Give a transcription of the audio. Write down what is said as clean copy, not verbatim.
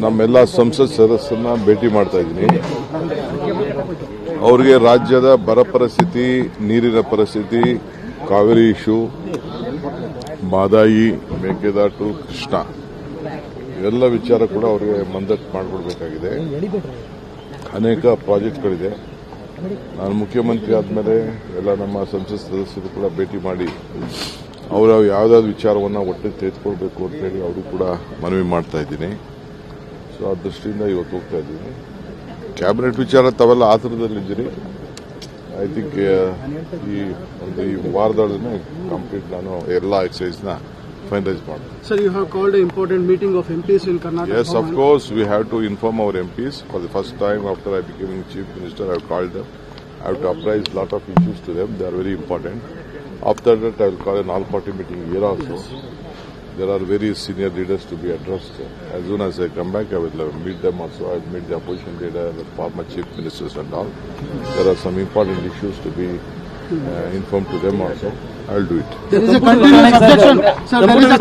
ನಮ್ಮೆಲ್ಲ ಸಂಸತ್ ಸದಸ್ಯರನ್ನ ಭೇಟಿ ಮಾಡ್ತಾ ಇದ್ದೀನಿ. ಅವರಿಗೆ ರಾಜ್ಯದ ಬರ ಪರಿಸ್ಥಿತಿ, ನೀರಿನ ಪರಿಸ್ಥಿತಿ, ಕಾವೇರಿ ಇಶ್ಯೂ, ಮಾದಾಯಿ, ಮೇಕೆದಾಟು, ಕೃಷ್ಣ ಇವೆಲ್ಲ ವಿಚಾರ ಕೂಡ ಅವರಿಗೆ ಮಂದಟ್ಟು ಮಾಡಿಕೊಡ್ಬೇಕಾಗಿದೆ. ಅನೇಕ ಪ್ರಾಜೆಕ್ಟ್ಗಳಿದೆ. ನಾನು ಮುಖ್ಯಮಂತ್ರಿ ಆದಮೇಲೆ ಎಲ್ಲ ನಮ್ಮ ಸಂಸತ್ ಸದಸ್ಯರು ಕೂಡ ಭೇಟಿ ಮಾಡಿ ಅವರು ಯಾವುದಾದ್ರು ವಿಚಾರವನ್ನು ಒಟ್ಟಿಗೆ ತೆಗೆದುಕೊಳ್ಬೇಕು ಅಂತೇಳಿ ಅವರು ಕೂಡ ಮನವಿ ಮಾಡ್ತಾ ಇದ್ದೀನಿ. ಸೊ ಆ ದೃಷ್ಟಿಯಿಂದ ಇವತ್ತು ಹೋಗ್ತಾ ಇದ್ದೀನಿ. ಕ್ಯಾಬಿನೆಟ್ ವಿಚಾರ ತಾವೆಲ್ಲ ಆತುರದಲ್ಲಿದ್ದೀರಿ. ಐ ಥಿಂಕ್ ಈ ವಾರದೊಳಗೆ ಕಂಪ್ಲೀಟ್ ನಾನು ಎಲ್ಲ ಎಕ್ಸೈಸ್ನ ಫೈನಲೈಸ್ ಮಾಡ್ತೀನಿ. Sir, you have called an important meeting of MPs in Karnataka. Yes, of course, we have to inform our MPs. For the first time after I became Chief Minister, I have called them. I have to apprise a lot of issues to them. They are very important. After that, I will call an all-party meeting here also. There are very senior leaders to be addressed. As soon as I come back, I will meet them also. I will meet the opposition leader, the former chief ministers and all. There are some important issues to be informed to them also. I will do it. There is a continuous objection. Sir, there is a